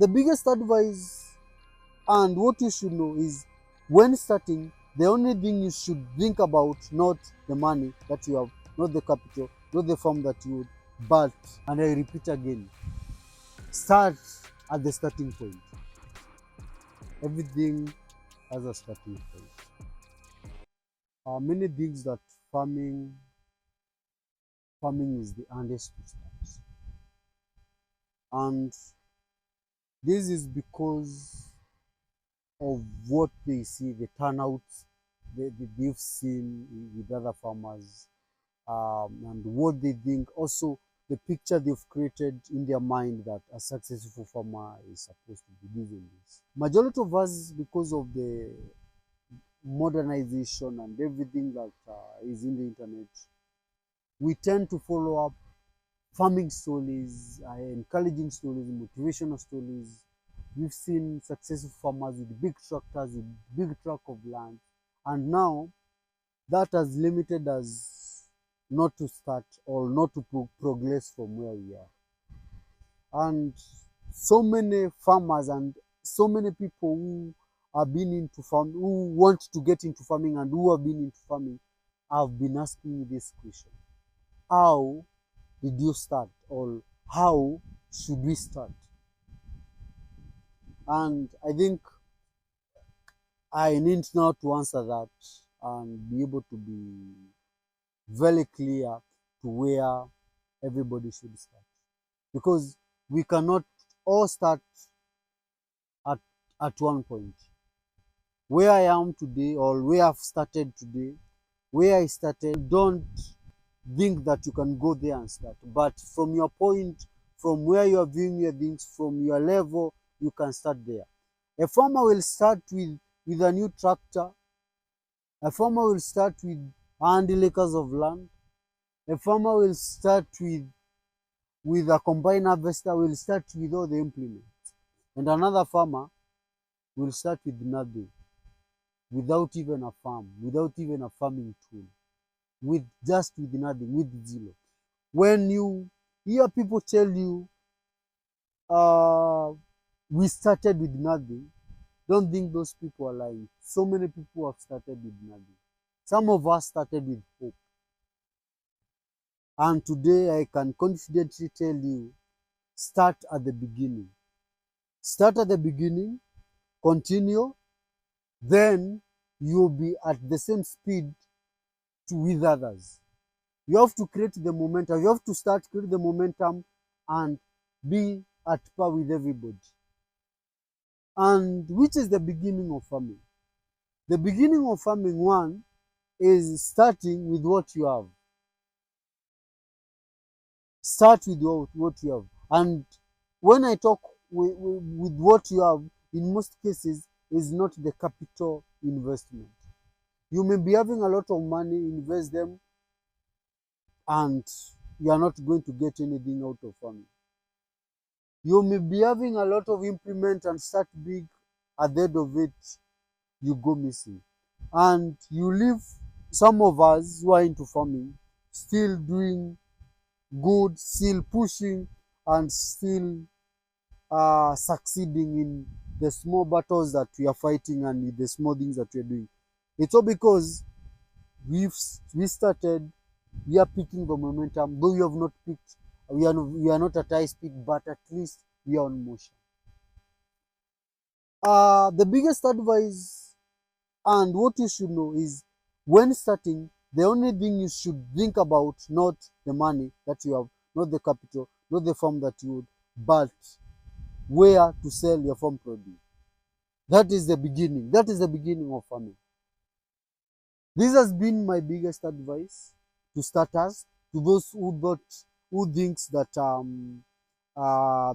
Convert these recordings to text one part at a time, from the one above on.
The biggest advice and what you should know is when starting, the only thing you should think about not the money that you have, not the capital, not the farm that you would, but, and I repeat again, start at the starting point. Everything has a starting point. Many things that farming is the hardest to start, and this is because of what they see, the turnouts they've seen with other farmers, and what they think. Also, the picture they've created in their mind that a successful farmer is supposed to be this and this. Majority of us, because of the modernization and everything that is in the internet, we tend to follow up farming stories, encouraging stories, motivational stories. We've seen successful farmers with big tractors, with big tract of land, and now that has limited us not to start or not to progress from where we are. And so many farmers and so many people who have been into farm, who want to get into farming and who have been into farming, have been asking me this question: how did you start, or how should we start? And I think I need now to answer that and be able to be very clear to where everybody should start. Because we cannot all start at, at one point. Where I am today, or where I've started today, where I started, don't think that you can go there and start. But from your point, from where you are viewing your things, from your level, you can start there. A farmer will start with a new tractor. A farmer will start with 100 acres of land. A farmer will start with a combine harvester, will start with all the implements. And another farmer will start with nothing, without even a farm, without even a farming tool, with nothing, with zero. When you hear people tell you, uh, we started with nothing, don't think those people are lying. So many people have started with nothing. Some of us started with hope. And today I can confidently tell you, start at the beginning. Start at the beginning, continue, then you'll be at the same speed with others. You have to create the momentum. You have to start create the momentum and be at par with everybody. And which is the beginning of farming? The beginning of farming, one, is starting with what you have. Start with what you have. And when I talk with what you have, in most cases, is not the capital investment. You may be having a lot of money, invest them, and you are not going to get anything out of farming. You may be having a lot of implement and start big, at the end of it, you go missing. And you leave some of us who are into farming still doing good, still pushing, and still succeeding in the small battles that we are fighting and the small things that we are doing. It's all because we started, we are picking the momentum, though we have not picked, we are not at high speed, but at least we are on motion. The biggest advice and what you should know is when starting, the only thing you should think about not the money that you have, not the capital, not the farm that you would, but where to sell your farm produce. That is the beginning. That is the beginning of farming. This has been my biggest advice to starters, to those who thinks that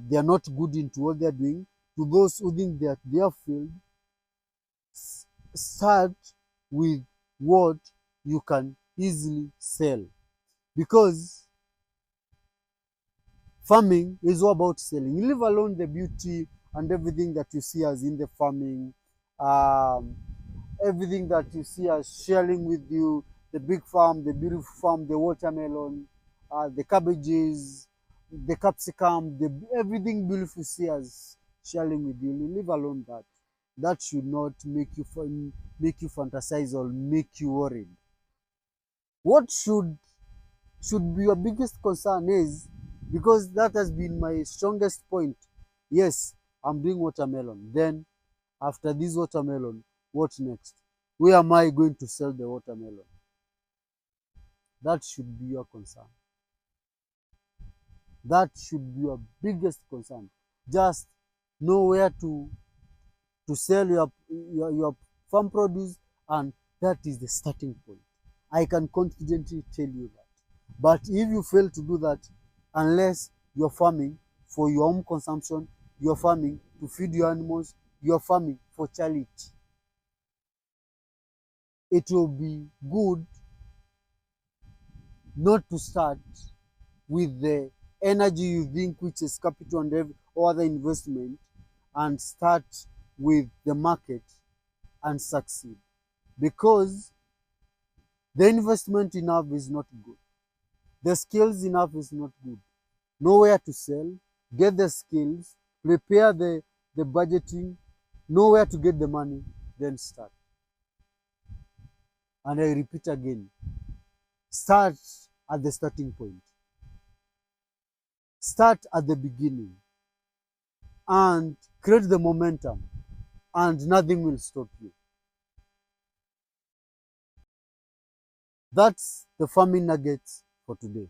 they are not good into what they are doing, to those who think that they are failed. Start with what you can easily sell, because farming is all about selling. Leave alone the beauty and everything that you see as in the farming, um, everything that you see as sharing with you, the big farm, the beautiful farm, the watermelon, the cabbages, the capsicum, everything beautiful you see as sharing with you, leave alone that. That should not make you fantasize or make you worried. What should be your biggest concern is, because that has been my strongest point. Yes, I'm doing watermelon. Then after this watermelon, what next? Where am I going to sell the watermelon? That should be your concern. That should be your biggest concern. Just know where to sell your farm produce, and that is the starting point. I can confidently tell you that. But if you fail to do that, unless you're farming for your own consumption, you're farming to feed your animals, you're farming for charity, it will be good not to start with the energy you think, which is capital and every other investment, and start with the market and succeed. Because the investment enough is not good. The skills enough is not good. Know where to sell, get the skills, prepare the budgeting, know where to get the money, then start. And I repeat again, start at the starting point. Start at the beginning and create the momentum, and nothing will stop you. That's the farming nuggets for today.